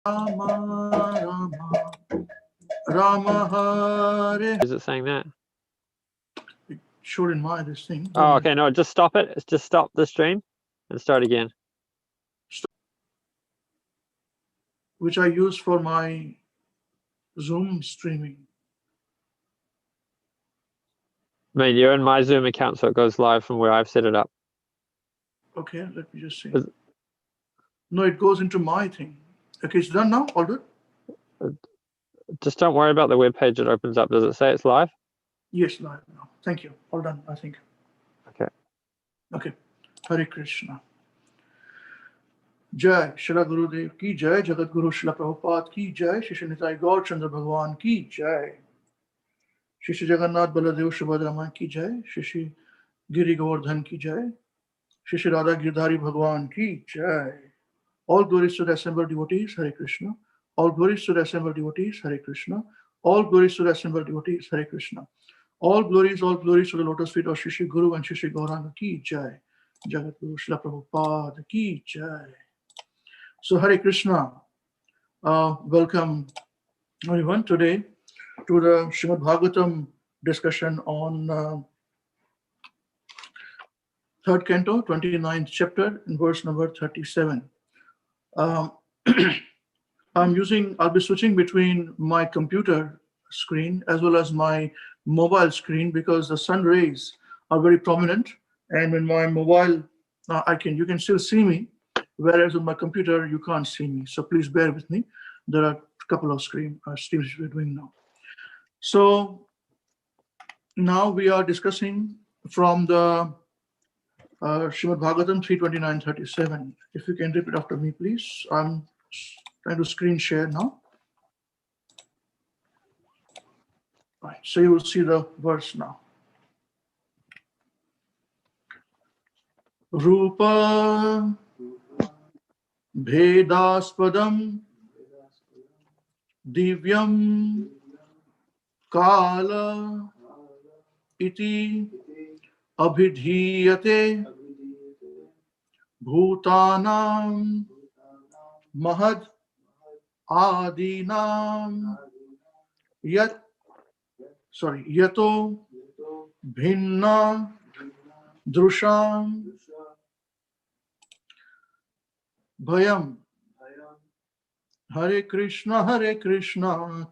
Rama Rama Rama Hare. Is it saying that? It showed in my this thing. Oh, okay. No, just stop it. Just stop the stream and start again. Which I use for my Zoom streaming. I mean, you're in my Zoom account, so it goes live from where I've set it up. Okay, let me just see. No, it goes into my thing. Okay, it's done now. All good. Just don't worry about the web page it opens up. Does it say it's live? Yes, live now. Thank you. All done, I think. Okay. Okay. Hare Krishna. Jai Shri Gurudev ki Jai, Jagat Guru Srila Prabhupada ki Jai, Shri Nitai Gaur Chandra Bhagwan ki Jai, Shri Jagannath Baladev Subhadra ki Jai, Shri Giri Govardhan ki Jai, Shri Radha Girdhari Bhagwan ki Jai. All glories to the assembled devotees, Hare Krishna. All glories to the assembled devotees, Hare Krishna. All glories to the assembled devotees, Hare Krishna. All glories to the lotus feet of Shri Guru and Shri Gauranga ki Jai. Jagat Guru Srila Prabhupada ki Jai. So Hare Krishna. Welcome everyone today to the Srimad Bhagavatam discussion on third canto, 29th chapter, in verse number 37. I'll be switching between my computer screen as well as my mobile screen because the sun rays are very prominent, and in my mobile you can still see me, whereas on my computer you can't see me. So please bear with me. There are a couple of streams we're doing now. So now we are discussing from the Srimad Bhagavatam 329:37. If you can repeat after me, please. I'm trying to screen share now. Right, so you will see the verse now. Rupa Bhedaspadam Divyam Kala Iti Abhidhiyate Bhutanam Mahad Adinam Yato Bhinna Drusham Bhayam. Hare Krishna, Krishna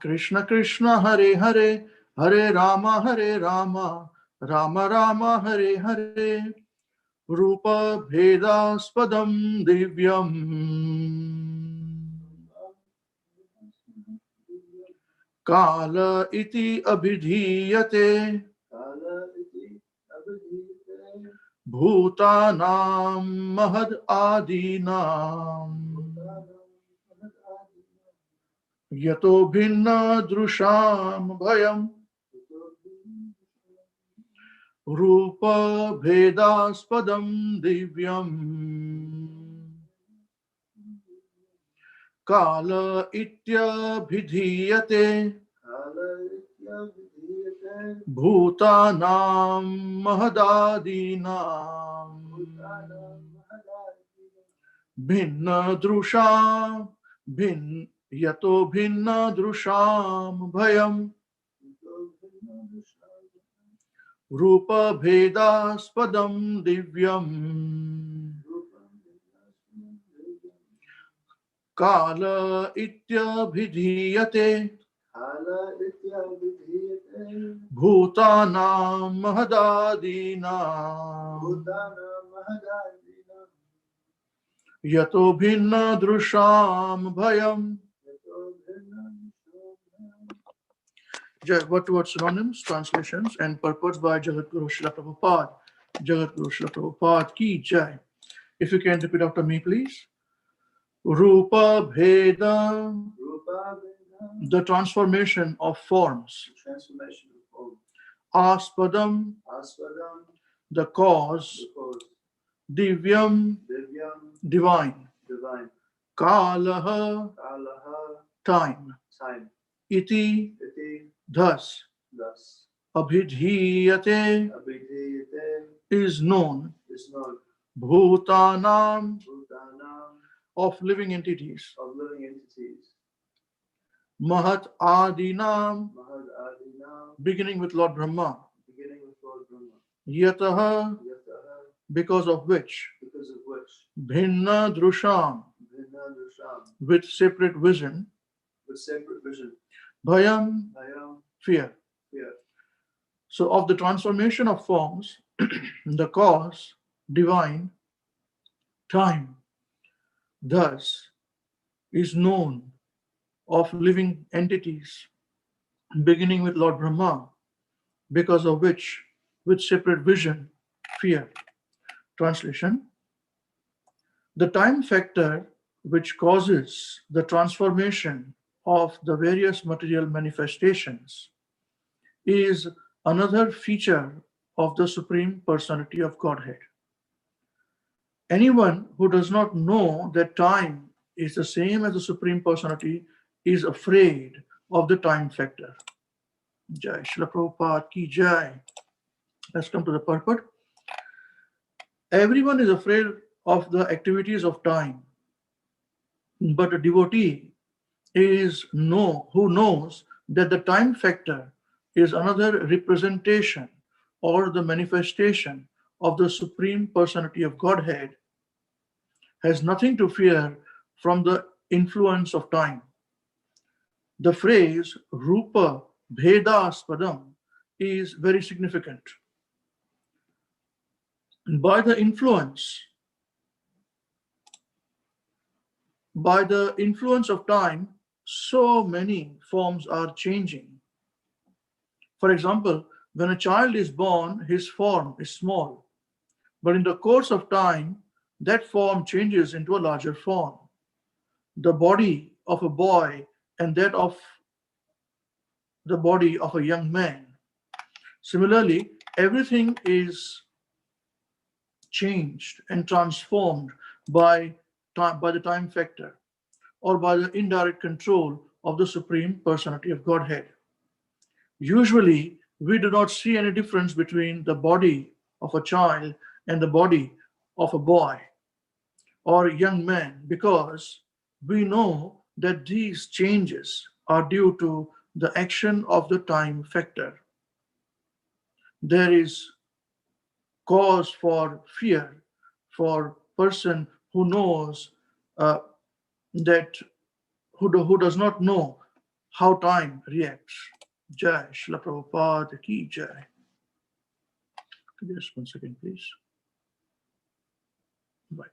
Krishna, Hare Hare, Hare Rama, Rama Rama, Hare Hare. Rupa Bhedaspadam Divyam Kala Iti Abhidhiyate Bhutanam Mahad Adinam Yato Bhinna Drusham Bhayam. Rupa Bhedaspadam Divyam Kala Itya Bhidhiyate Bhutanam Mahadadinam Bhinna Drusham Yato Bhinna Drusham Bhayam. Rupa Bhedaspadam Divyam Kala Itya Bhidhiyate Bhutanam Mahadadinam Yato Bhinna Drusham Bhayam. What words, synonyms, translations, and purports by Jagat Guru Srila Prabhupada. Jagat Guru Srila Prabhupada ki Jai. If you can repeat after me, please. Rupa Bheda, the transformation of forms. Aspadam, the cause. Divyam, divine. Kalaha, time. Iti, thus. Abhidhiyate, is known. Bhutanam, of living entities. of living entities. Mahat Adinam, Mahad Adinam, beginning with Lord Brahma. beginning with Lord Brahma. Yataha, Yataha, because of which. because of which. Bhinna Drusham, Bhinna Drusham, with separate vision. with separate vision. Bhayam, Bhayam, fear. fear. So, of the transformation of forms, the cause, divine, time, thus, is known of living entities, beginning with Lord Brahma, because of which, with separate vision, fear. Translation: the time factor which causes the transformation of the various material manifestations is another feature of the Supreme Personality of Godhead. Anyone who does not know that time is the same as the Supreme Personality is afraid of the time factor. Jai Srila Prabhupada ki Jai. Let's come to the purport. Everyone is afraid of the activities of time, but a devotee who knows that the time factor is another representation or the manifestation of the Supreme Personality of Godhead has nothing to fear from the influence of time. The phrase Rupa Bhedaspadam is very significant. By the influence of time, so many forms are changing. For example, when a child is born, his form is small, but in the course of time, that form changes into a larger form. The body of a boy and that of the body of a young man. Similarly, everything is changed and transformed by the time factor or by the indirect control of the Supreme Personality of Godhead. Usually, we do not see any difference between the body of a child and the body of a boy or young man because we know that these changes are due to the action of the time factor. There is cause for fear for person who knows that who does not know how time reacts. Jai Srila Prabhupada ki Jai. Just 1 second, please. Right.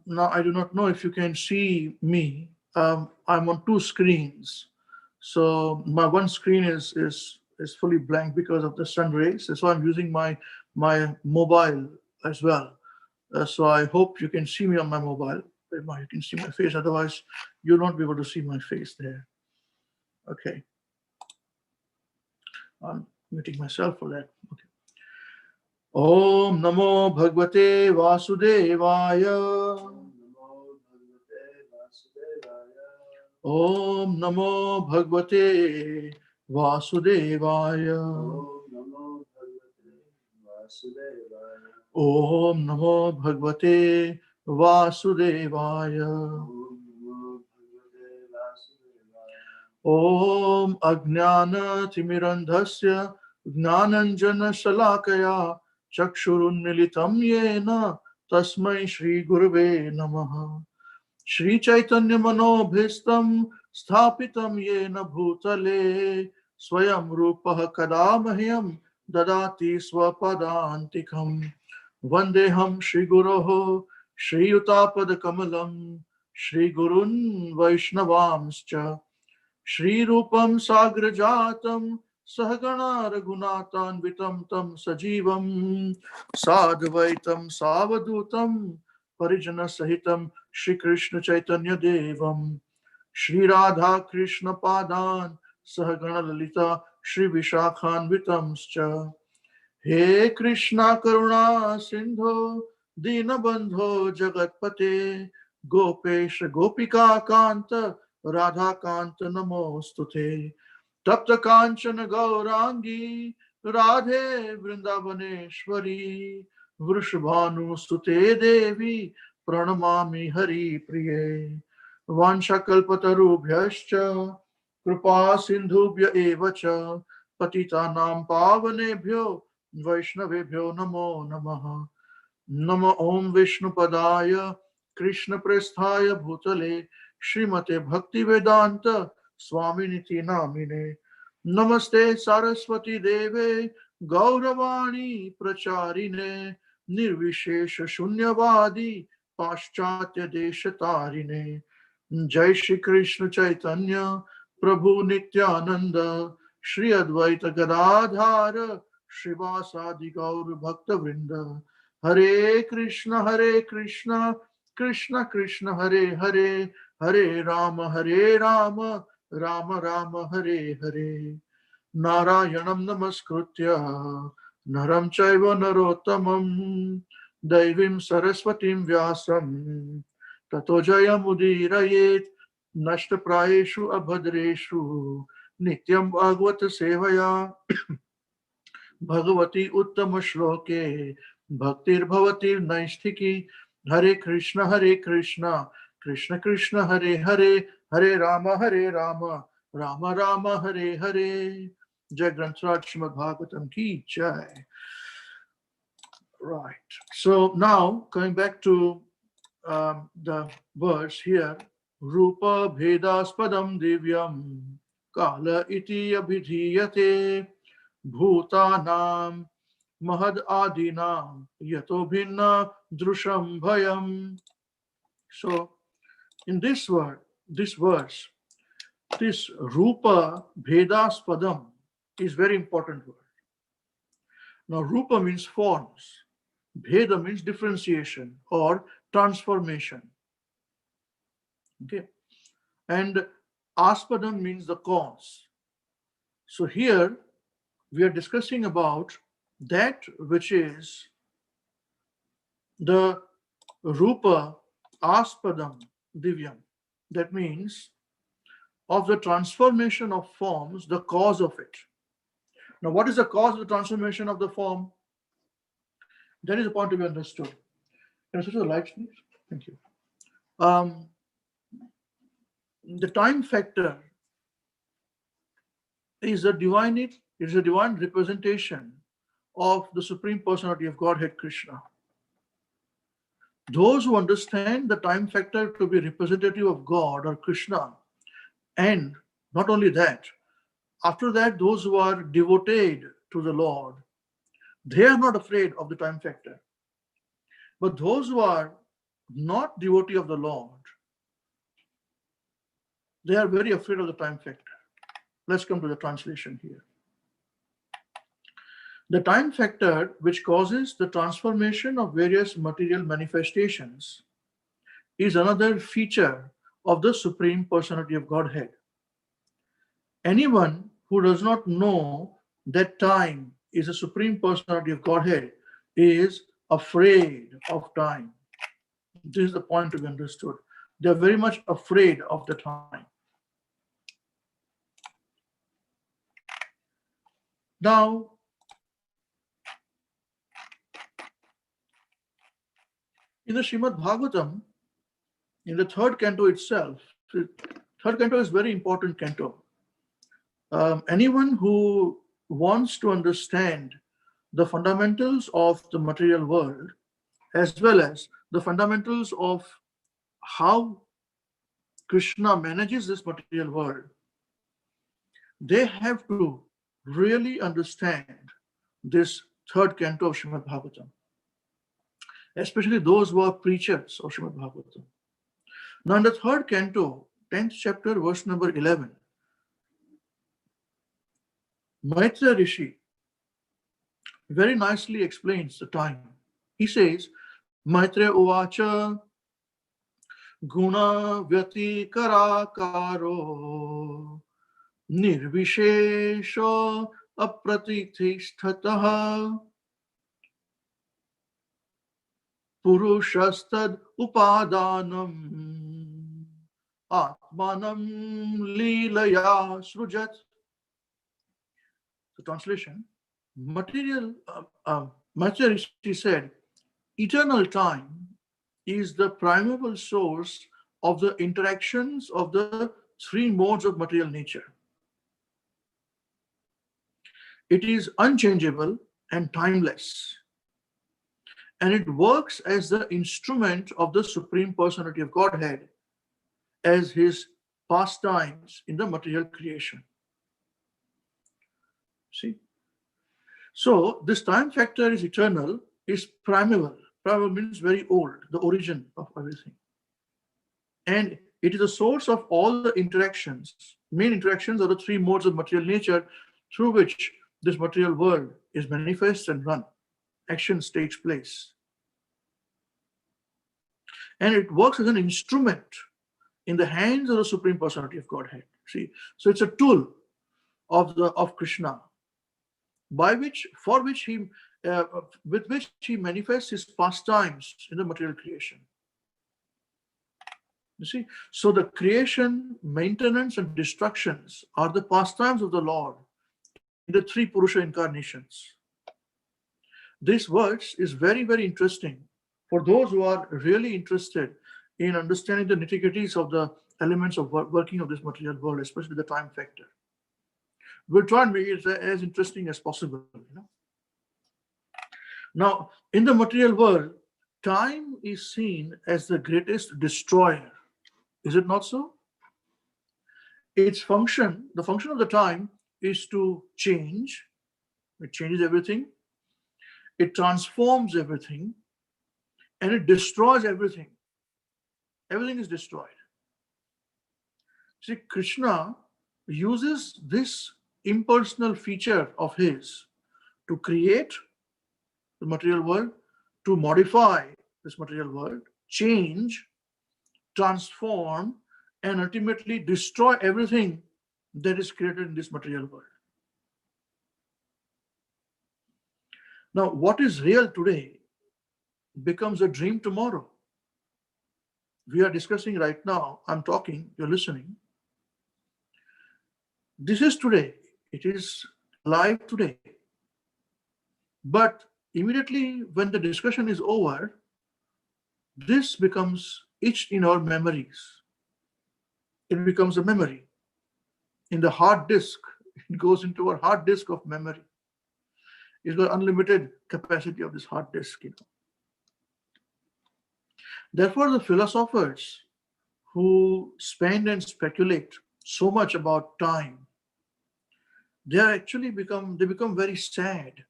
Now I do not know if you can see me. I'm on two screens, so my one screen is fully blank because of the sun rays. So I'm using my mobile as well. So I hope you can see me on my mobile. You can see my face. Otherwise, you'll not be able to see my face there. Okay. I'm muting myself for that. Okay. Om Namo Bhagavate Vasudevaya. Om Namo Bhagavate Vasudevaya. Om Namo Bhagavate Vasudevaya. Om Ajnana Timirandhasya Gnananjana Shalakaya Chakshurunmilitam Yena Tasmai Shri Gurave Namaha. Shri Chaitanya Manobhistam Sthapitam Yena Bhutale Swayam Rupaha Kadamahyam Dadati Swapadantikam Vandeham Shri Guroho Shri Utapad Kamalam Shri Gurun Vaishnavamscha Shri Rupam Sagrajatam Sahagana Raghunathanvitam Tam Sajivam Sadvaitam Savadutam Parijana Sahitam Shri Krishna Chaitanya Devam Shri Radha Krishna Padan Sahagana Lalita Shri Vishakhanvitamscha He Krishna Karuna Sindho Dinabandho Jagatpate Gopesh Gopika Kanta Radha Kanta Namostute Tapta Kanchana Gaurangi Radhe Vrindavaneshwari Vrishabhanu Sute Devi Pranamami Hari Priye. Vanshakalpatarubhyascha Kripa Sindhubhya Evacha Patitanam Pavanebhyo Vaishnavebhyo Namo Namaha. Namo Om Vishnu Padaya Krishna Presthaya Bhutale Srimate Bhakti Vedanta Swaminiti Namine. Namaste Saraswati Deve Gauravani Pracharine Nirvishesha Shunyavadi Paschatya Deshatarine. Jai Shri Krishna Chaitanya Prabhu Nityananda Shri Advaita Gadadhara Shrivasadi Gaur Bhakta Vrinda. Hare Krishna, Krishna Krishna, Hare Hare, Hare Rama, Rama Rama, Hare Hare. Narayanam Namaskritya, Naram Chaiva Narottamam, Daivim Saraswatim Vyasam, Tato Jayamudiraye, Nashtaprayeshu Abhadreshu, Nityam Bhagavata Sevaya. Bhagavati Uttama Shloke Bhaktir Bhavati Naistiki. Hare Krishna, Krishna Krishna, Hare Hare, Hare Rama, Rama Rama, Hare Hare. Jai Granth Srimad Bhagavatam ki Jai. Right. So now coming back to the verse here. Rupa Bhedaspadam Divyam Kala iti abhidhiyate Bhutanam Mahad Adinam Yato Bhinna Drusham Bhayam. So in this verse, this Rupa Bhedaspadam is very important word. Now Rupa means forms, Bheda means differentiation or transformation. Okay, and Aspadam means the cause. So here we are discussing about that which is the Rupa Aspadam Divyam. That means of the transformation of forms, the cause of it. Now, what is the cause of the transformation of the form? That is a point to be understood. Can I switch to the lights, please? Thank you. The time factor is a divine representation of the Supreme Personality of Godhead, Krishna. Those who understand the time factor to be representative of God or Krishna, and not only that, after that, those who are devoted to the Lord, they are not afraid of the time factor. But those who are not devotee of the Lord, they are very afraid of the time factor. Let's come to the translation here. The time factor, which causes the transformation of various material manifestations, is another feature of the Supreme Personality of Godhead. Anyone who does not know that time is a Supreme Personality of Godhead is afraid of time. This is the point to be understood. They are very much afraid of the time. Now, in the Srimad Bhagavatam, in the third canto itself, third canto is very important canto. Anyone who wants to understand the fundamentals of the material world, as well as the fundamentals of how Krishna manages this material world, they have to really understand this third canto of Srimad Bhagavatam, especially those who are preachers of Srimad Bhagavatam. Now in the third canto, 10th chapter, verse number 11, Maitreya Rishi very nicely explains the time. He says, Maitreya Uvacha Guna Vyati Karakaro Nirvishesha Apratithisthatah Purushastad Upadanam Atmanam Leelaya Srujat. The translation, Maitreya Rishi said, eternal time is the primeval source of the interactions of the three modes of material nature. It is unchangeable and timeless, and it works as the instrument of the Supreme Personality of Godhead as his pastimes in the material creation. See? So this time factor is eternal, is primeval. Primeval means very old, the origin of everything. And it is the source of all the interactions. Main interactions are the three modes of material nature through which this material world is manifest and run. Actions takes place. And it works as an instrument in the hands of the Supreme Personality of Godhead. See, so it's a tool of Krishna, with which he manifests his pastimes in the material creation. You see, so the creation, maintenance, and destructions are the pastimes of the Lord in the three Purusha incarnations. This verse is very, very interesting for those who are really interested in understanding the nitty-gritties of the elements of working of this material world, especially the time factor. We'll try and make it as interesting as possible. Now, in the material world, time is seen as the greatest destroyer. Is it not so? Its function, the function of the time, is to change. It changes everything. It transforms everything. And it destroys everything. Everything is destroyed. See, Krishna uses this impersonal feature of his to create the material world, to modify this material world, change, transform, and ultimately destroy everything that is created in this material world. Now, what is real today becomes a dream tomorrow. We are discussing right now, I'm talking, you're listening. This is today, it is live today. But immediately when the discussion is over, this becomes etched in our memories. It becomes a memory. In the hard disk, it goes into our hard disk of memory. It's got unlimited capacity of this hard disk. Therefore, the philosophers who spend and speculate so much about time, they become very sad,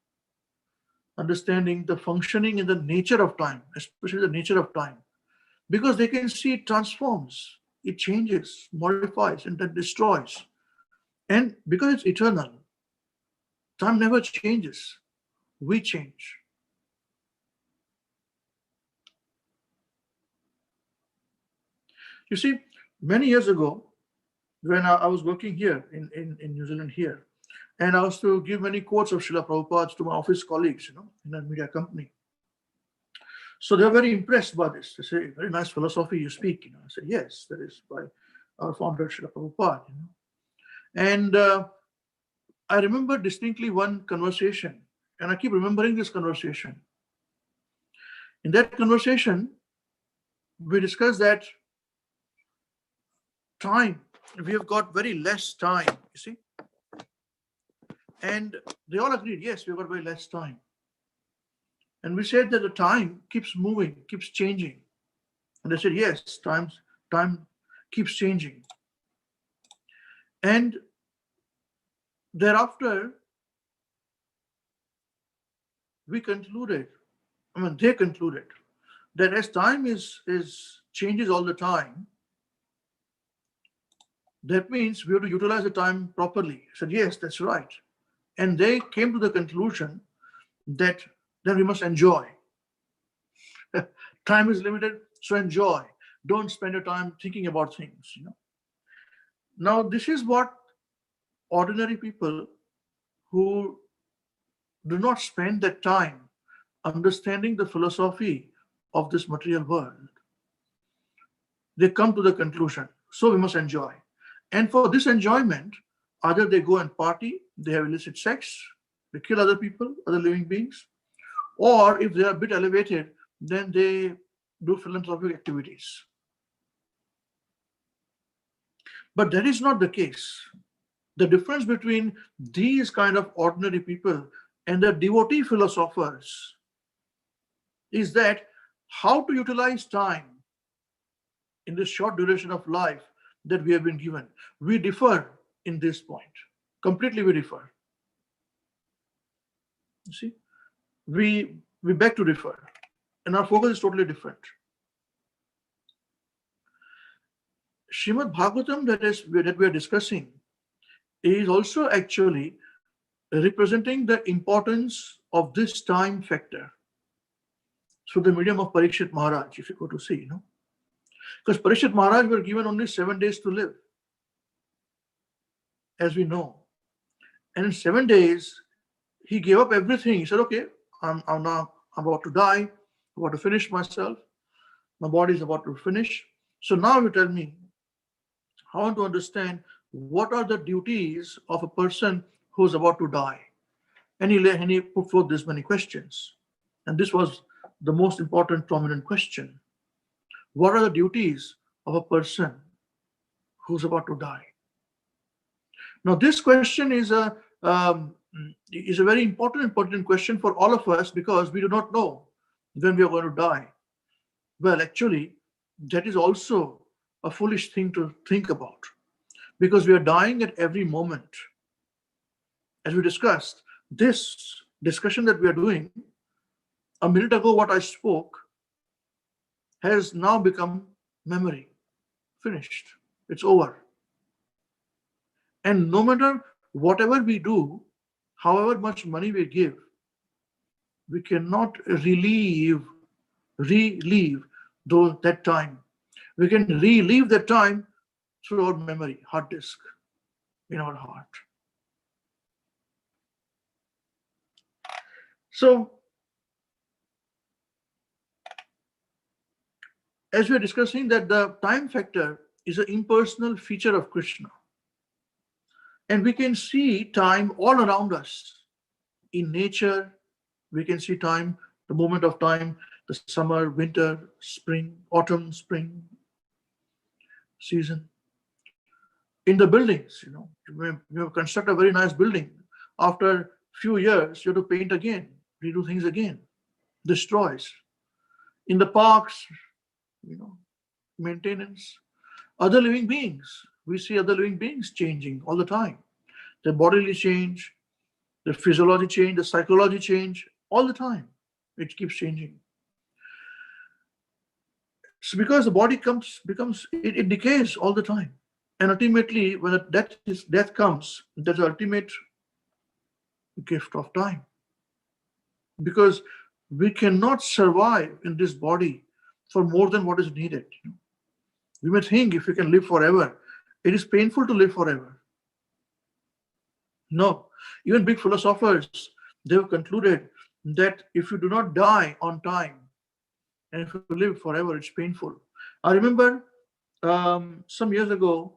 understanding the functioning and the nature of time, especially the nature of time, because they can see it transforms, it changes, modifies, and then destroys. And because it's eternal, time never changes. We change. You see, many years ago, when I was working here in New Zealand here, and I was to give many quotes of Srila Prabhupada to my office colleagues, in a media company. So they were very impressed by this. They say, very nice philosophy you speak. I said, yes, that is by our founder, Srila Prabhupada. And I remember distinctly one conversation, and I keep remembering this conversation. In that conversation, we discussed that time, we have got very less time, you see. And they all agreed, yes, we've got very less time. And we said that the time keeps moving, keeps changing. And they said, yes, time keeps changing. And thereafter, they concluded that as time changes all the time, that means we have to utilize the time properly. I said, yes, that's right. And they came to the conclusion that then we must enjoy. Time is limited, so enjoy. Don't spend your time thinking about things. Now, this is what ordinary people who do not spend that time understanding the philosophy of this material world, they come to the conclusion, so we must enjoy. And for this enjoyment, either they go and party, they have illicit sex, they kill other people, other living beings, or if they are a bit elevated, then they do philanthropic activities. But that is not the case. The difference between these kind of ordinary people and the devotee philosophers is that how to utilize time in this short duration of life that we have been given. We differ in this point. Completely we differ. You see, we beg to differ, and our focus is totally different. Srimad Bhagavatam that we are discussing is also actually representing the importance of this time factor through the medium of Parikshit Maharaj, if you go to see, because Parikshit Maharaj were given only 7 days to live, as we know. And in 7 days, he gave up everything. He said, okay, I'm now about to die, about to finish myself. My body is about to finish. So now you tell me, I want to understand what are the duties of a person who's about to die. And he put forth this many questions. And this was the most important, prominent question. What are the duties of a person who's about to die? Now, this question is a very important question for all of us, because we do not know when we are going to die. Well, actually, that is also a foolish thing to think about, because we are dying at every moment. As we discussed, this discussion that we are doing, a minute ago what I spoke has now become memory. Finished. It's over. And no matter whatever we do, however much money we give, we cannot relieve that time. We can relive that time through our memory, hard disk in our heart. So, as we are discussing, that the time factor is an impersonal feature of Krishna. And we can see time all around us. In nature, we can see time, the moment of time, the summer, winter, spring, autumn, spring season. In the buildings, you construct a very nice building. After few years, you have to paint again, redo things again, destroys. In the parks, maintenance. Other living beings, we see other living beings changing all the time. Their bodily change, their physiology change, the psychology change, all the time. It keeps changing. So because the body it decays all the time. And ultimately, when death comes, that's the ultimate gift of time. Because we cannot survive in this body for more than what is needed. We may think if we can live forever, it is painful to live forever. No, even big philosophers, they have concluded that if you do not die on time, and if you live forever, it's painful. I remember some years ago,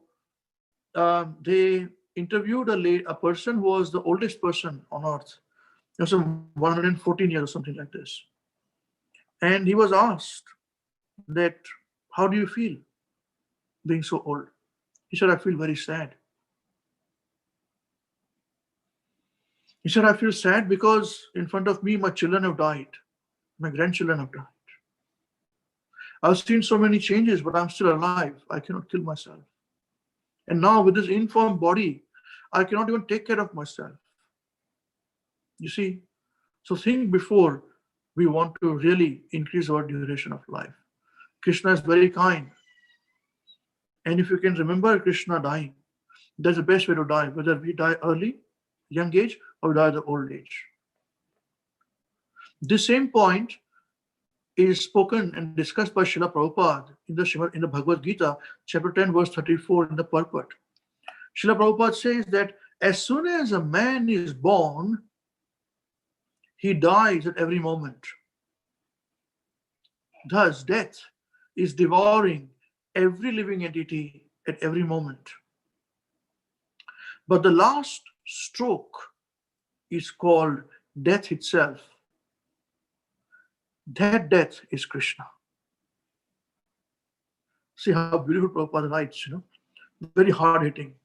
they interviewed a person who was the oldest person on earth. It was some 114 years or something like this. And he was asked that, how do you feel being so old? He said, I feel very sad. He said, I feel sad because in front of me, my children have died. My grandchildren have died. I've seen so many changes, but I'm still alive. I cannot kill myself. And now with this infirm body, I cannot even take care of myself. You see? So think before we want to really increase our duration of life. Krishna is very kind. And if you can remember Krishna dying, that's the best way to die, whether we die early, young age, or die at the old age. This same point is spoken and discussed by Srila Prabhupada in the Bhagavad Gita, chapter 10, verse 34 in the purport. Srila Prabhupada says that as soon as a man is born, he dies at every moment. Thus, death is devouring every living entity at every moment. But the last stroke is called death itself. That death is Krishna. See how beautiful Prabhupada writes, very hard hitting.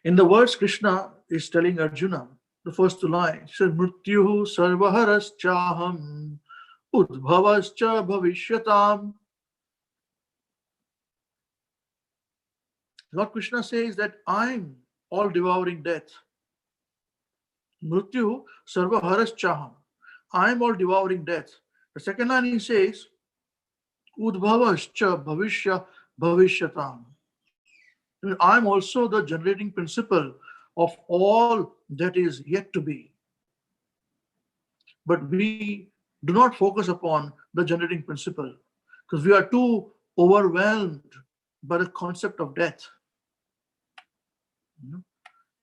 In the words Krishna is telling Arjuna, the first two lines, he says, Mrityuhu sarvaharas chaham udbhavascha bhavishyatam. Lord Krishna says that I'm all devouring death. Mrityuhu sarvaharas chaham. I'm all devouring death. The second line he says, udbhavascha bhavishyatam. I'm also the generating principle of all that is yet to be. But we do not focus upon the generating principle because we are too overwhelmed by the concept of death.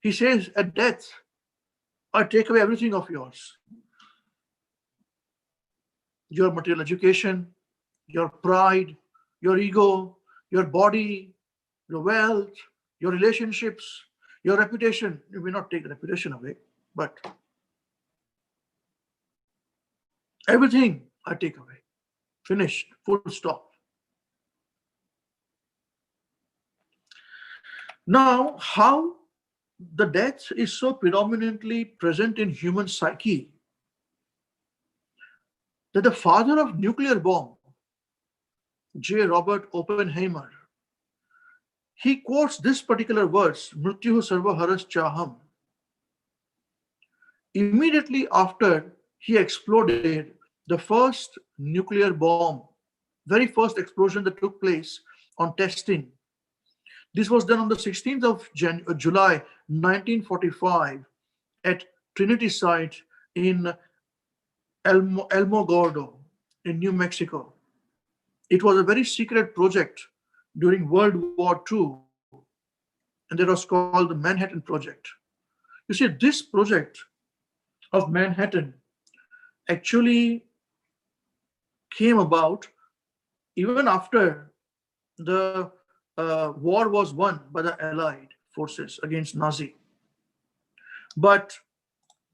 He says, at death, I take away everything of yours. Your material education, your pride, your ego, your body, your wealth, your relationships, your reputation. You may not take reputation away, but everything I take away. Finished, full stop. Now, how the death is so predominantly present in human psyche that the father of nuclear bomb, J. Robert Oppenheimer, he quotes this particular verse, Mrityuhu sarva haras chaham, immediately after he exploded the first nuclear bomb, very first explosion that took place on testing. This was done on the 16th of July 1945 at Trinity site in Alamogordo in New Mexico. It was a very secret project during World War II, and that was called the Manhattan Project. You see, this project of Manhattan actually came about even after the war was won by the Allied forces against Nazi. But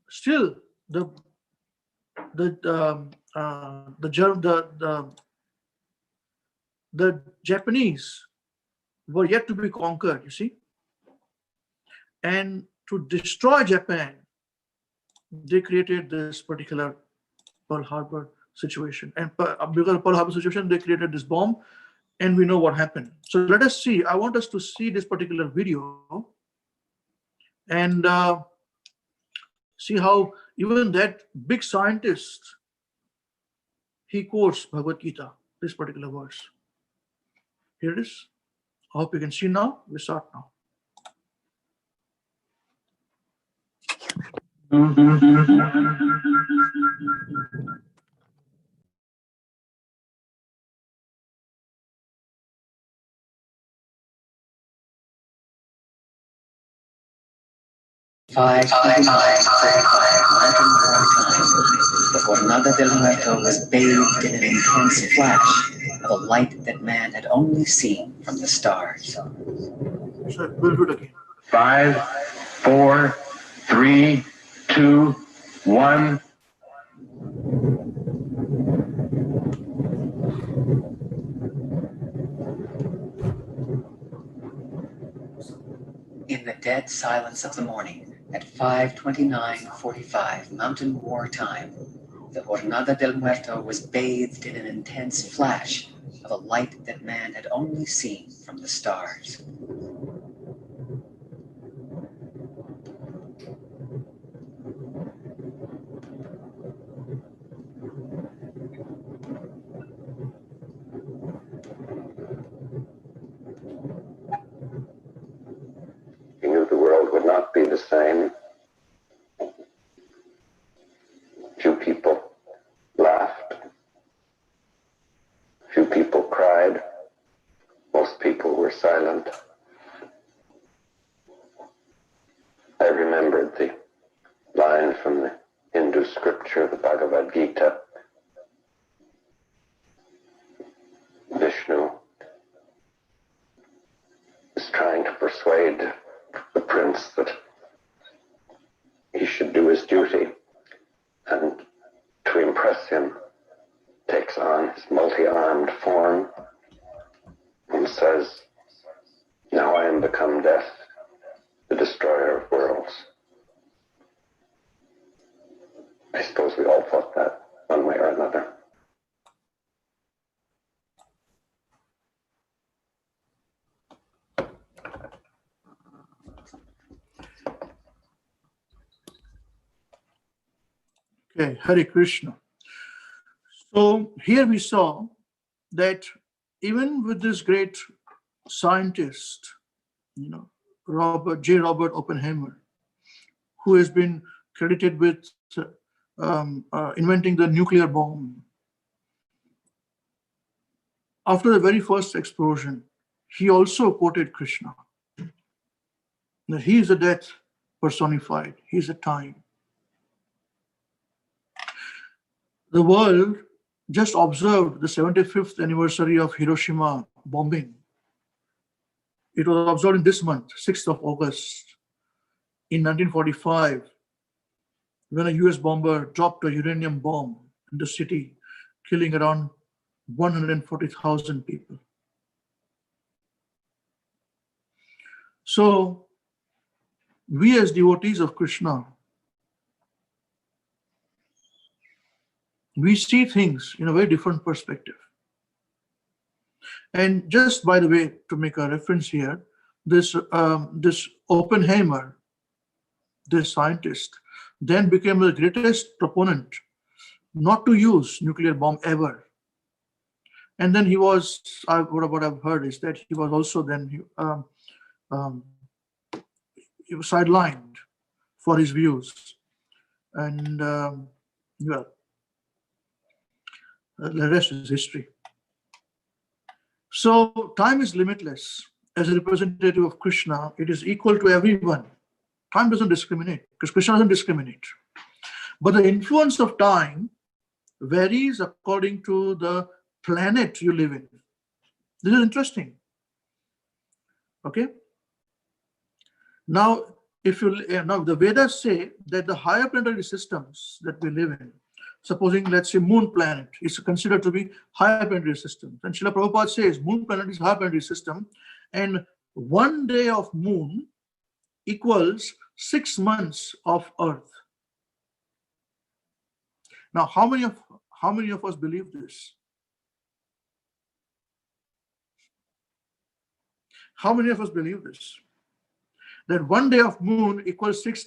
still, the Japanese were yet to be conquered, you see. And to destroy Japan, they created this particular Pearl Harbor situation. And because of Pearl Harbor situation, they created this bomb, and we know what happened. So let us see. I want us to see this particular video and see how even that big scientist, he quotes Bhagavad Gita, this particular verse. Here it is. I hope you can see now. We start now. Before Naga del Muerto was bathed in an intense flash of a light that man had only seen from the stars. So we'll do it again. 5, 4, 3, 2, 1. In the dead silence of the morning, at 5:29:45 Mountain War time, the Jornada del Muerto was bathed in an intense flash of a light that man had only seen from the stars. He knew the world would not be the same. Few people laughed. Few people cried. Most people were silent. I remembered the line from the Hindu scripture, the Bhagavad Gita. Vishnu is trying to persuade the prince that he should do his duty, and to impress him takes on his multi-armed form and says, "Now I am become death, the destroyer of worlds." I suppose we all thought that one way or another. Okay, Hare Krishna. So here we saw that even with this great scientist, Robert Oppenheimer, who has been credited with inventing the nuclear bomb, after the very first explosion, he also quoted Krishna. That he is the death personified, he is the time. The world just observed the 75th anniversary of Hiroshima bombing. It was observed in this month, 6th of August, in 1945, when a US bomber dropped a uranium bomb in the city, killing around 140,000 people. So, we as devotees of Krishna, we see things in a very different perspective. And just by the way, to make a reference here, this Oppenheimer, this scientist, then became the greatest proponent not to use nuclear bomb ever. And then he was, what I've heard is that he was also then he was sidelined for his views. And well, the rest is history. So time is limitless. As a representative of Krishna, it is equal to everyone. Time doesn't discriminate, because Krishna doesn't discriminate. But the influence of time varies according to the planet you live in. This is interesting. Okay. Now, now the Vedas say that the higher planetary systems that we live in, supposing, let's say, moon planet is considered to be higher planetary system. And Srila Prabhupada says moon planet is higher planetary system, and 1 day of moon equals 6 months of Earth. Now, how many of us believe this? How many of us believe this? That 1 day of moon equals 6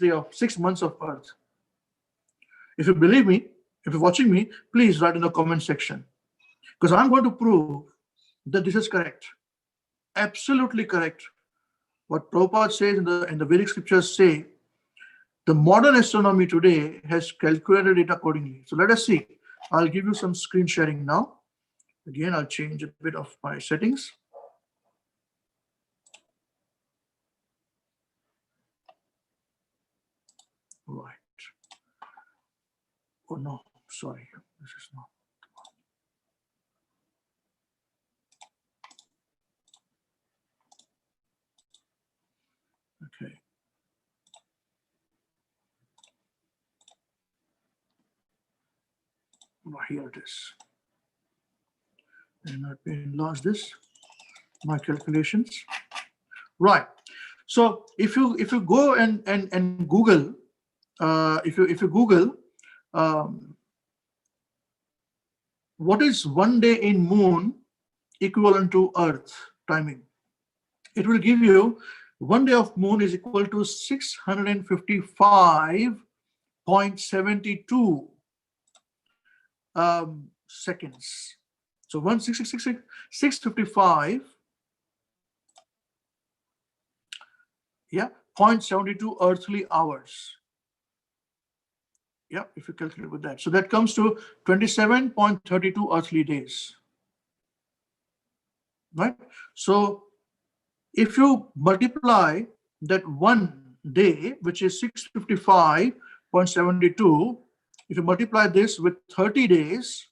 months of Earth. If you believe me, if you're watching me, please write in the comment section, because I'm going to prove that this is correct, absolutely correct. What Prabhupada says in the Vedic scriptures say, the modern astronomy today has calculated it accordingly. So let us see. I'll give you some screen sharing now. Again, I'll change a bit of my settings. Right. Oh no, sorry, this is not. Okay. Well, here it is. And let me enlarge this, my calculations. Right. So if you go and Google, if you Google what is 1 day in moon equivalent to Earth timing, it will give you 1 day of moon is equal to 655.72 seconds. So 655, yeah, 0.72 earthly hours. Yeah, if you calculate with that. So that comes to 27.32 earthly days. Right? So if you multiply that 1 day, which is 655.72, if you multiply this with 30 days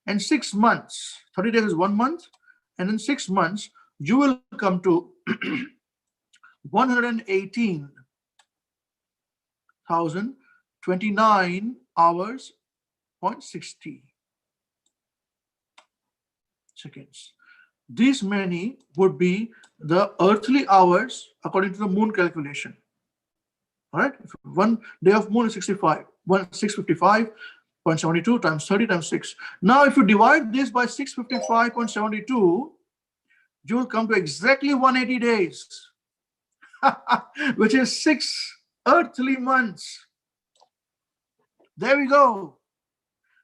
and 6 months, 30 days is 1 month, and in 6 months, you will come to 118,029 hours, 0.60 seconds. these many would be the earthly hours according to the moon calculation. All right, if 1 day of moon is 655.72 times 30 times 6. Now, if you divide this by 655.72, you will come to exactly 180 days, which is 6 earthly months. There we go.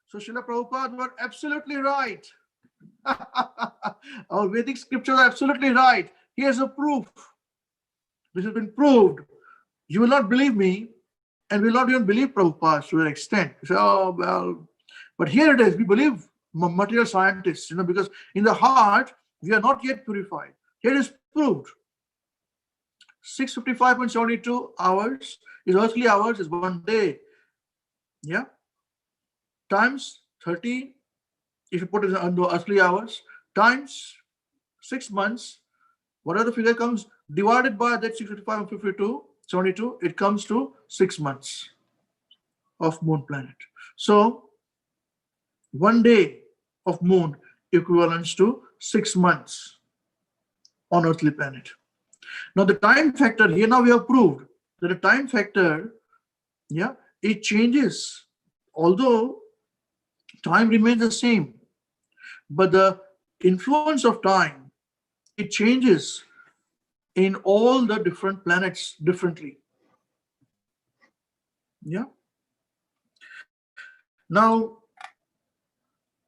So Srila Prabhupada were absolutely right. Our Vedic scriptures are absolutely right. Here's a proof. This has been proved. You will not believe me, and will not even believe Prabhupada to an extent. You say, oh, well, but here it is. We believe material scientists, because in the heart, we are not yet purified. Here it is proved. 655.72 hours is earthly hours, is 1 day. Yeah. Times 30, if you put it under earthly hours, times 6 months, whatever the figure comes, divided by that 655 and 72, it comes to 6 months of moon planet. So 1 day of moon equivalents to 6 months on earthly planet. Now the time factor, here now we have proved that the time factor, yeah, it changes. Although time remains the same, but the influence of time, it changes in all the different planets differently. Yeah. Now,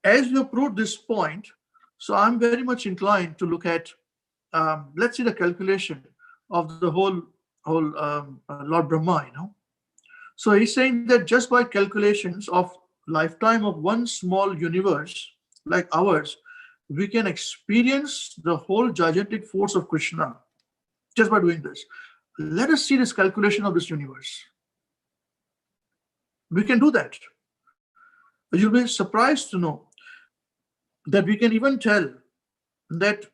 as we proved this point, so I'm very much inclined to look at, let's see the calculation of the whole Lord Brahma, So he's saying that just by calculations of lifetime of one small universe like ours, we can experience the whole gigantic force of Krishna just by doing this. Let us see this calculation of this universe. We can do that. You'll be surprised to know that we can even tell that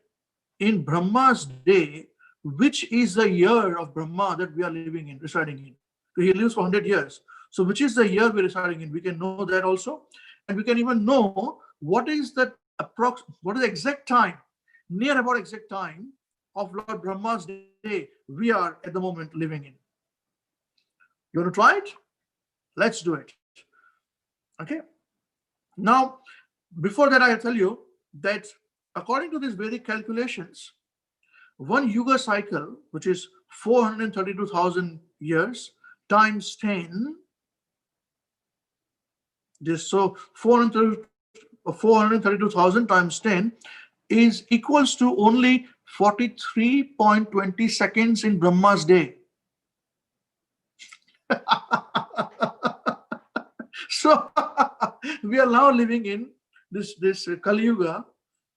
in Brahma's day, which is the year of Brahma that we are living in, residing in. So he lives for 100 years. So which is the year we're residing in? We can know that also. And we can even know what is the exact time, near about exact time of Lord Brahma's day we are at the moment living in. You want to try it? Let's do it. Okay. Now, before that, I'll tell you that according to these Vedic calculations, one Yuga cycle, which is 432,000 years, times 10, so 432,000 times 10 is equals to only 43.20 seconds in Brahma's day. So we are now living in this Kali Yuga,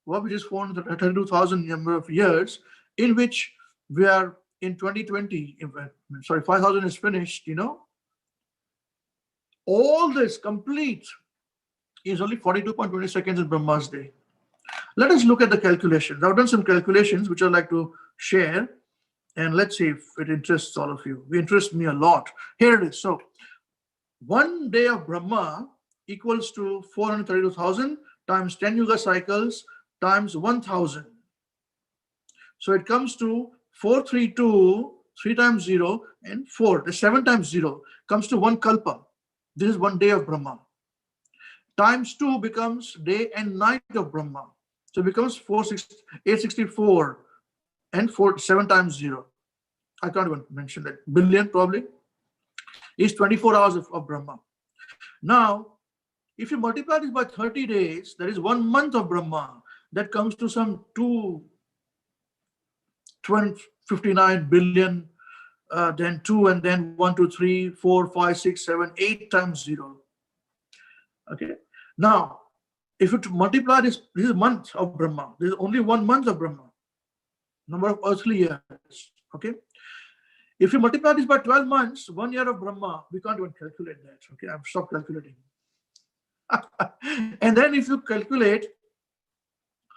which is 432,000 number of years, in which we are in 2020. Sorry, 5,000 is finished. All this complete is only 42.20 seconds in Brahma's day. Let us look at the calculations. I've done some calculations which I'd like to share, and let's see if it interests all of you. It interests me a lot. Here it is. So 1 day of Brahma equals to 432,000 times 10 Yuga cycles times 1,000. So it comes to 432, 3 times 0, and 4. The 7 times 0 comes to 1 kalpa. This is 1 day of Brahma. Times 2 becomes day and night of Brahma. So it becomes 864 and 7 times 0. I can't even mention that. Billion probably. Is 24 hours of Brahma. Now, if you multiply this by 30 days, that is 1 month of Brahma. That comes to some 259 billion, then 2, and then 1, 2, 3, 4, 5, 6, 7, 8 times 0. Okay. Now, if you multiply this is a month of Brahma. There is only 1 month of Brahma. Number of earthly years. Okay. If you multiply this by 12 months, 1 year of Brahma, we can't even calculate that. Okay, I've stopped calculating. And then if you calculate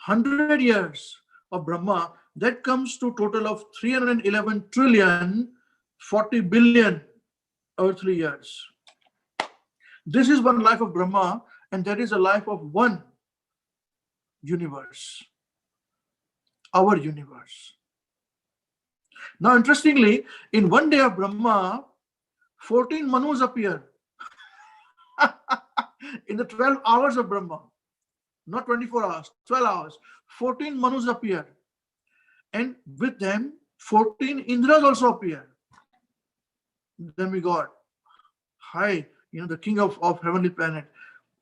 100 years of Brahma, that comes to total of 311 trillion 40 billion earthly years. This is one life of Brahma, and that is a life of one universe. our universe. Now, interestingly, in one day of Brahma, 14 Manus appear in the 12 hours of Brahma, not 24 hours, 12 hours. 14 Manus appear, and with them, 14 Indras also appear. Demigod, high, the king of heavenly planet.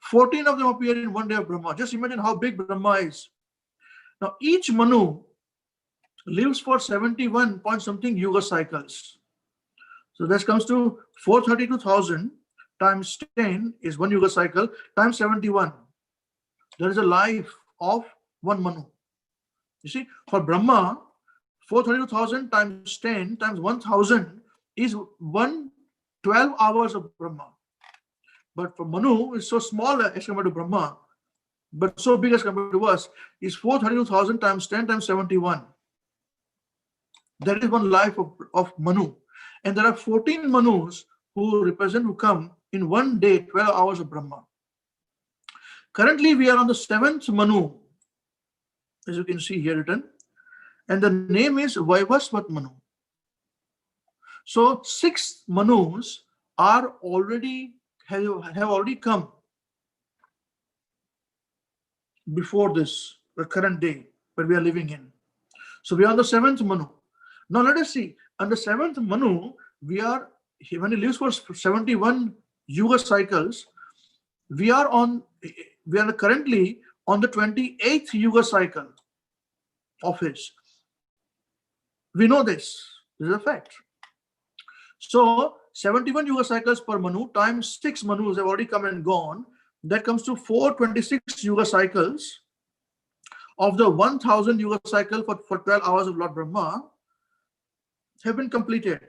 14 of them appear in one day of Brahma. Just imagine how big Brahma is. Now, each Manu lives for 71 point something yuga cycles. So this comes to 432,000 times 10 is one yuga cycle times 71. There is a life of one Manu. You see, for Brahma, 432,000 times 10 times 1,000 is 12 hours of Brahma. But for Manu, it's so small as compared to Brahma, but so big as compared to us, is 432,000 times 10 times 71. That is one life of Manu. And there are 14 Manus who come in one day, 12 hours of Brahma. Currently, we are on the 7th Manu, as you can see here written, and the name is Vaivasvat Manu. So 6 Manus are already have already come before this, the current day that we are living in. So we are on the 7th Manu. Now let us see, on the 7th Manu, when he lives for 71 yuga cycles, we are currently on the 28th yuga cycle of his. We know this is a fact. So 71 yuga cycles per Manu times 6 Manus have already come and gone. That comes to 426 yuga cycles of the 1000 yuga cycle for 12 hours of Lord Brahma have been completed.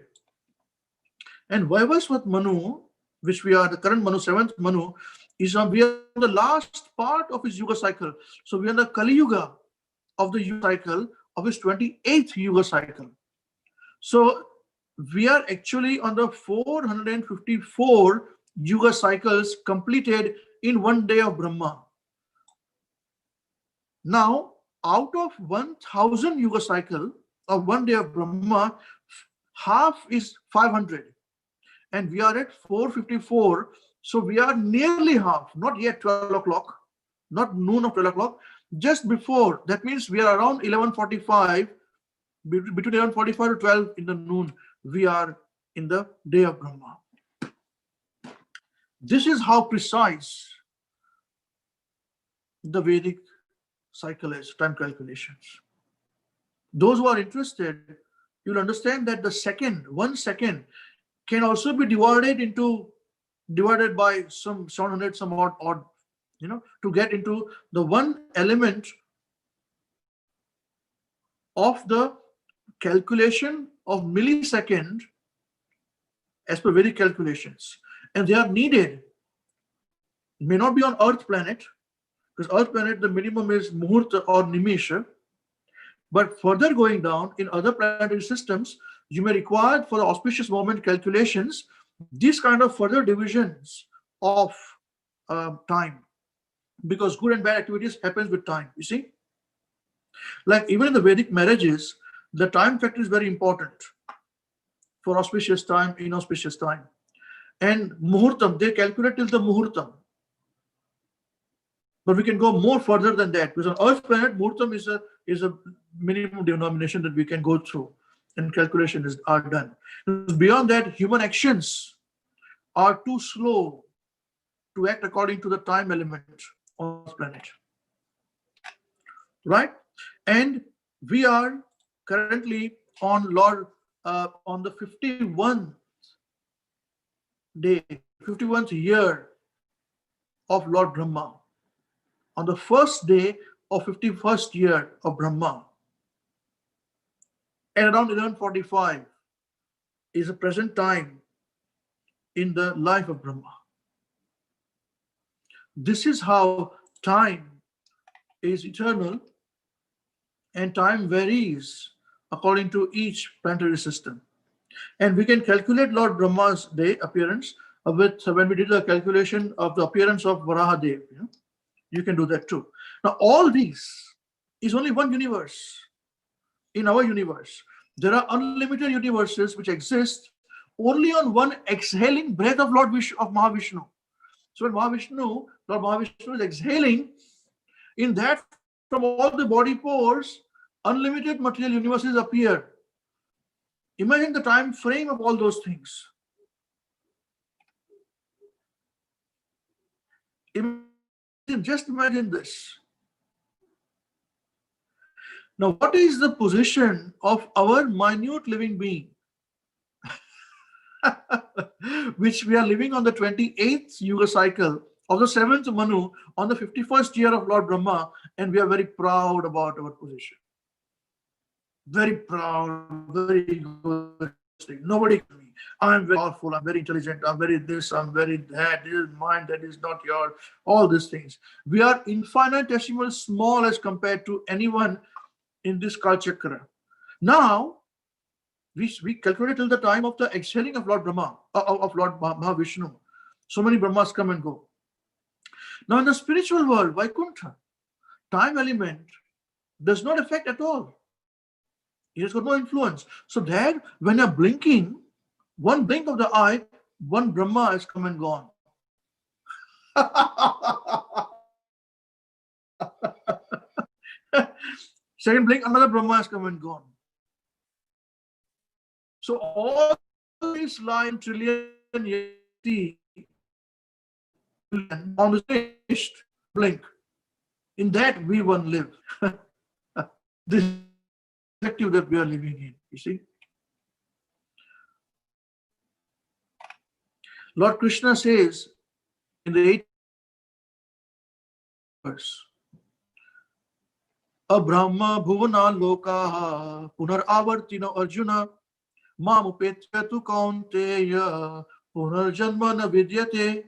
And Vaivasvat Manu, which we are the current Manu, 7th Manu, we are the last part of his yuga cycle. So we are in the Kali Yuga of the yuga cycle of his 28th yuga cycle. So we are actually on the 454 yuga cycles completed in one day of Brahma. Now, out of 1000 yuga cycle of one day of Brahma, half is 500. And we are at 454. So we are nearly half, not yet 12 o'clock, not noon of 12 o'clock, just before. That means we are around 11:45, between 11:45 to 12 in the noon, we are in the day of Brahma. This is how precise the Vedic cycle is, time calculations. Those who are interested, you'll understand that the 1 second can also be divided by some 700 some odd, to get into the one element of the calculation of millisecond as per Vedic calculations. And they are needed, may not be on Earth planet, because Earth planet, the minimum is Muhurta or Nimisha. But further going down in other planetary systems, you may require for the auspicious moment calculations, these kind of further divisions of time, because good and bad activities happens with time, you see. Like even in the Vedic marriages, the time factor is very important for auspicious time, inauspicious time. And Muhurtam, they calculate till the Muhurtam. But we can go more further than that, because on Earth planet, Muhurtam is a minimum denomination that we can go through, and calculations are done. Beyond that, human actions are too slow to act according to the time element on this planet. Right? And we are currently on the 51st day, 51st year of Lord Brahma. On the first day of 51st year of Brahma. And around 11:45 is the present time in the life of Brahma. This is how time is eternal, and time varies according to each planetary system. And we can calculate Lord Brahma's day appearance when we did the calculation of the appearance of Varahadev. You can do that too. Now, all these is only one universe. in our universe. There are unlimited universes which exist only on one exhaling breath of of Mahavishnu. So when Lord Mahavishnu is exhaling, in that from all the body pores, unlimited material universes appear. Imagine the time frame of all those things. Just imagine this. Now, what is the position of our minute living being? Which we are living on the 28th Yuga cycle of the 7th Manu on the 51st year of Lord Brahma, and we are very proud about our position. Very proud, very egoistic. Nobody can me. I'm very powerful, I'm very intelligent, I'm very this, I'm very that, this is mine, that is not yours, all these things. We are infinitesimal small as compared to anyone in this Kalchakra. Now, we calculate till the time of the exhaling of Lord Brahma, of Lord Mahavishnu. So many Brahmas come and go. Now in the spiritual world, Vaikuntha, time element does not affect at all. It has got no influence. So that when you're blinking, one blink of the eye, one Brahma has come and gone. Second blink, another Brahma has come and gone. So all these line trillion years on the next blink. In that we one live. This perspective that we are living in, you see. Lord Krishna says in the 8th verse, Abrahma bhuvana lokaha punar avartina arjuna mamupetya tu kaunteya punar janmana vidyate.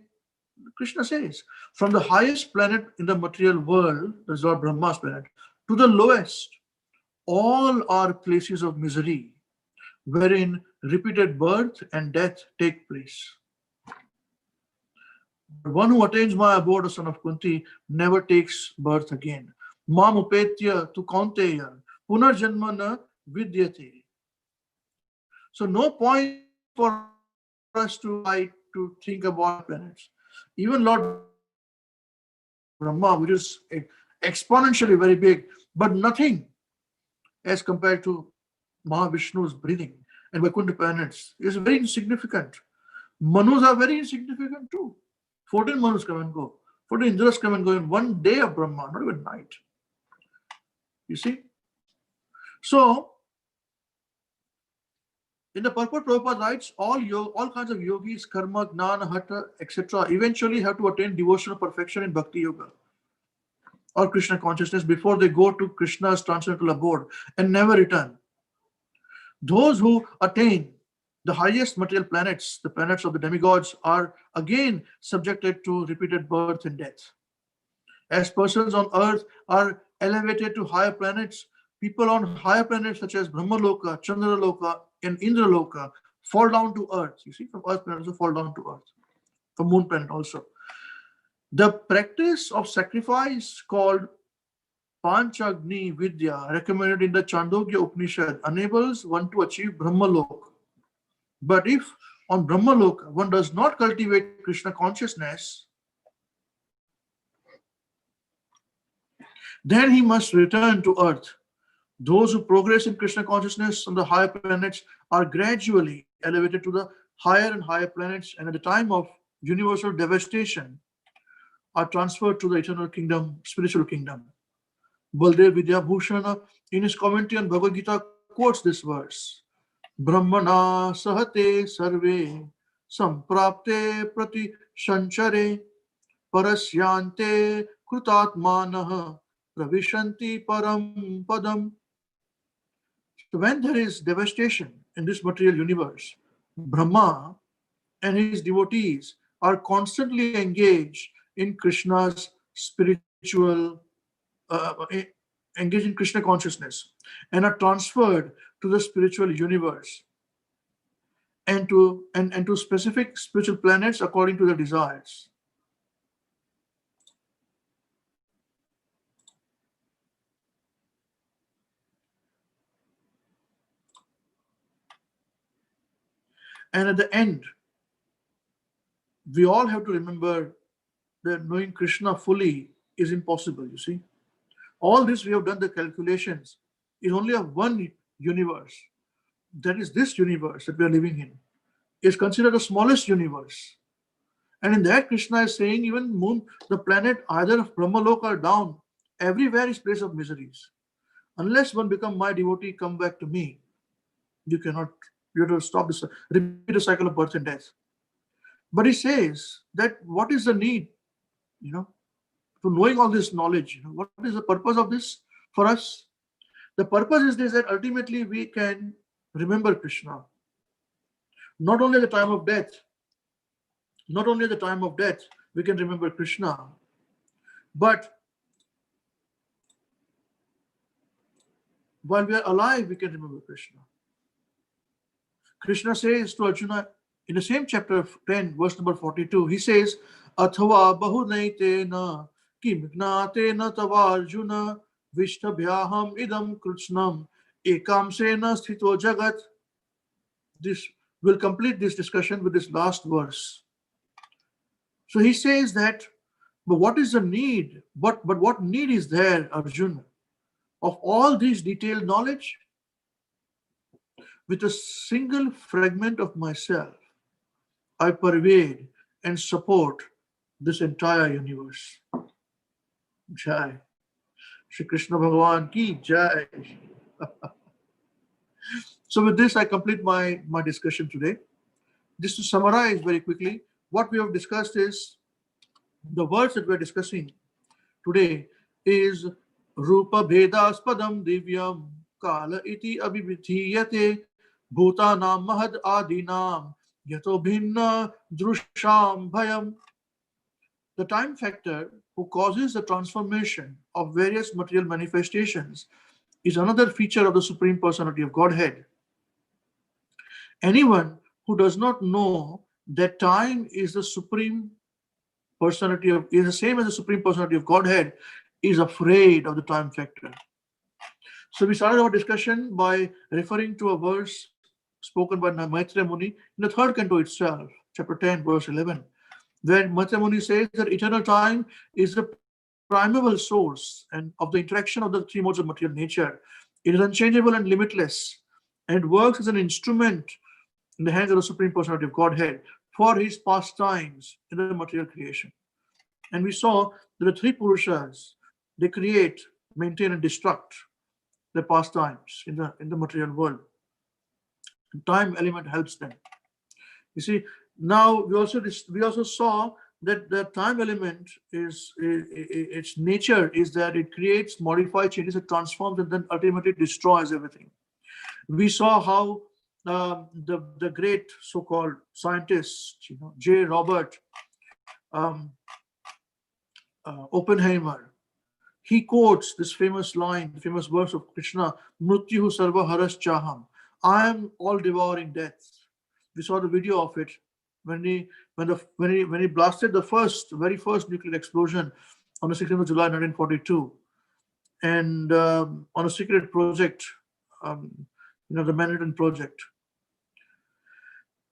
Krishna says, from the highest planet in the material world, that is Lord Brahma's planet, to the lowest, all are places of misery, wherein repeated birth and death take place. But one who attains my abode, the son of Kunti, never takes birth again. Mam upetya tu kaunteya punarjanmana vidyate. So no point for us to think about planets. Even Lord Brahma, which is exponentially very big, but nothing as compared to Mahavishnu's breathing and Vaikuntha planets is very insignificant. Manus are very insignificant too. 14 Manus come and go. 14 Indras come and go in one day of Brahma, not even night. You see? So, in the purport, Prabhupada writes, all kinds of yogis, karma, gnana, hatha, etc., eventually have to attain devotional perfection in Bhakti Yoga or Krishna consciousness before they go to Krishna's transcendental abode and never return. Those who attain the highest material planets, the planets of the demigods, are again subjected to repeated birth and death. As persons on earth are elevated to higher planets, people on higher planets such as Brahmaloka, Chandraloka, and Indraloka fall down to earth. You see, from earth planets also fall down to earth. From moon planet also. The practice of sacrifice called Panchagni Vidya, recommended in the Chandogya Upanishad, enables one to achieve Brahmaloka. But if on Brahmaloka one does not cultivate Krishna consciousness, then he must return to earth. Those who progress in Krishna consciousness on the higher planets are gradually elevated to the higher and higher planets, and at the time of universal devastation are transferred to the eternal kingdom, spiritual kingdom. Baldev Vidyabhushana, in his commentary on Bhagavad Gita, quotes this verse: Brahmana sahate sarve samprapte prati shanchare parasyante krutatmanah pravishanti param padam. So when there is devastation in this material universe, Brahma and his devotees are constantly engaged in Krishna's spiritual, engaged in Krishna consciousness, and are transferred to the spiritual universe and to specific spiritual planets according to their desires. And at the end, we all have to remember that knowing Krishna fully is impossible, you see. All this we have done the calculations is only of one universe. That is this universe that we are living in. Is considered the smallest universe. And in that, Krishna is saying even moon, the planet either of Brahmalok or down, everywhere is place of miseries. Unless one become my devotee, come back to me, you cannot, you have to stop this, repeat the cycle of birth and death. But he says that what is the need, to knowing all this knowledge? What is the purpose of this for us? The purpose is this, that ultimately we can remember Krishna. Not only at the time of death, we can remember Krishna, but while we are alive, we can remember Krishna. Krishna says to Arjuna in the same chapter 10, verse number 42, he says, Athava bahunaitena kim gnatena tava Arjuna vishtabhyaham idam kritsnam ekamsena sthito jagat. This will complete this discussion with this last verse. So he says that, but what is the need? But what need is there, Arjuna, of all this detailed knowledge? With a single fragment of myself, I pervade and support this entire universe. Jai. Shri Krishna Bhagavan ki Jai. So with this, I complete my discussion today. Just to summarize very quickly, what we have discussed is the words that we are discussing today is Rupa Bhedaspadam Divyam Kala iti abhivithiyate Bhutanam Mahad Adinam Yato Bhinna Drusham Bhayam. The time factor who causes the transformation of various material manifestations is another feature of the Supreme Personality of Godhead. Anyone who does not know that time is the Supreme Personality of, is the same as the Supreme Personality of Godhead, is afraid of the time factor. So we started our discussion by referring to a verse spoken by Maitreya Muni in the third canto itself, chapter 10, verse 11, where Maitreya Muni says that eternal time is the primeval source and of the interaction of the three modes of material nature. It is unchangeable and limitless, and works as an instrument in the hands of the Supreme Personality of Godhead for his pastimes in the material creation. And we saw that the three Purushas, they create, maintain, and destruct the pastimes in the material world. The time element helps them. You see, now we also saw that the time element is its nature is that it creates, modifies, changes, it transforms, and then ultimately destroys everything. We saw how the great so-called scientist, J. Robert Oppenheimer, he quotes this famous line, the famous verse of Krishna, Mrityu sarva haras chaham. I am all devouring death. We saw the video of it when he blasted the very first nuclear explosion on the 16th of July 1942, and on a secret project, the Manhattan Project.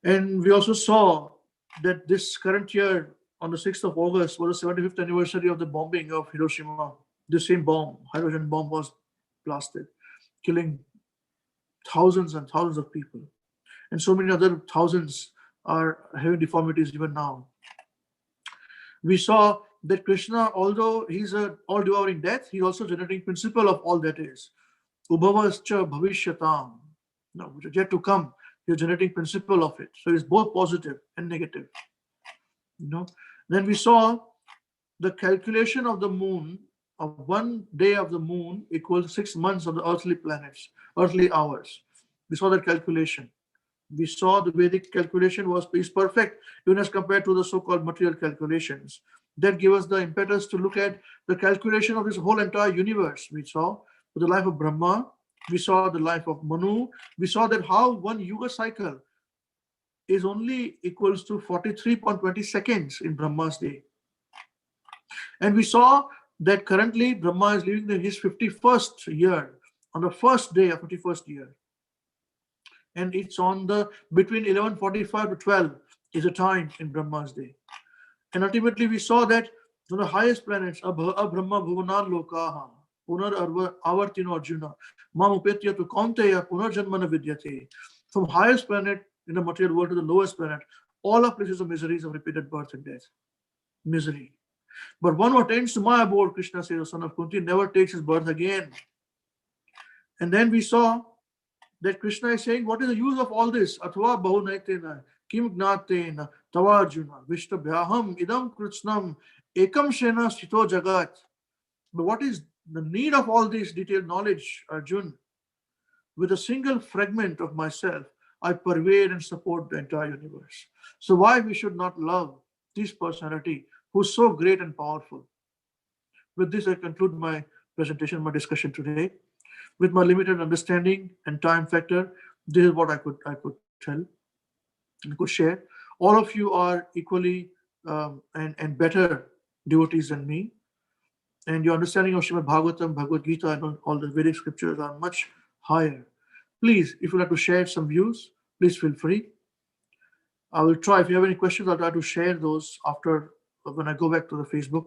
And we also saw that this current year, on the 6th of August, was the 75th anniversary of the bombing of Hiroshima. The same bomb, hydrogen bomb, was blasted, killing thousands and thousands of people. And so many other thousands are having deformities even now. We saw that Krishna, although he's an all-devouring death, he's also generating principle of all that is. Ubhavascha bhavishyatam, which is yet to come. He's generating principle of it. So it's both positive and negative. Then we saw the calculation of the moon, of 1 day of the moon equals 6 months of the earthly planets, earthly hours. We saw that calculation. We saw the Vedic calculation is perfect even as compared to the so-called material calculations. That give us the impetus to look at the calculation of this whole entire universe. We saw the life of Brahma, we saw the life of Manu, we saw that how one yuga cycle is only equals to 43.20 seconds in Brahma's day. And we saw that currently Brahma is living his 51st year, on the first day of 51st year. and it's on the between 11:45 to 12 is a time in Brahma's day. And ultimately we saw that the highest planets, Brahma Bhuvanar Lokaha, Punar Avartino Arjuna, Mamupetya to Kaunteya, Punarjanmana Vidyate. From highest planet in the material world to the lowest planet, all are places of miseries of repeated birth and death. Misery. But one who attains to my abode, Krishna says, the son of Kunti, never takes his birth again. And then we saw that Krishna is saying, what is the use of all this? Athva bahunaitena, kim gnatena, tavarjuna, vishtabhyaham, idam kritsnam, ekam shena sthito jagat. But what is the need of all this detailed knowledge, Arjun? With a single fragment of myself, I pervade and support the entire universe. So why we should not love this personality who's so great and powerful? With this, I conclude my presentation, my discussion today. With my limited understanding and time factor, this is what I could tell and could share. All of you are equally and better devotees than me. And your understanding of Srimad Bhagavatam, Bhagavad Gita, and all the Vedic scriptures are much higher. Please, if you'd like to share some views, please feel free. I will try. If you have any questions, I'll try to share those after when I go back to the Facebook.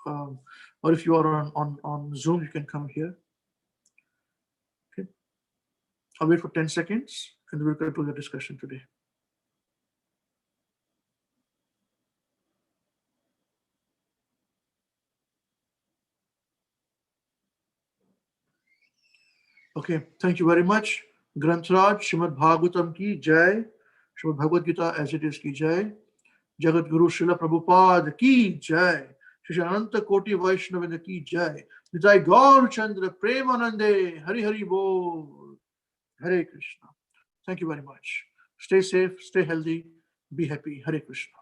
Or if you are on Zoom, you can come here. Okay. I'll wait for 10 seconds and we'll conclude the discussion today. Okay, thank you very much. Grantraj, Srimad Bhagavatam ki jai, Srimad Bhagavad Gita as it is ki jai, Jagat Guru Srila Prabhupada ki jai, Shri Ananta Koti Vaishnavanda ki jai, Nitai Gaur Chandra Premanande, Hari Hari Bol, Hare Krishna. Thank you very much. Stay safe, stay healthy, be happy. Hare Krishna.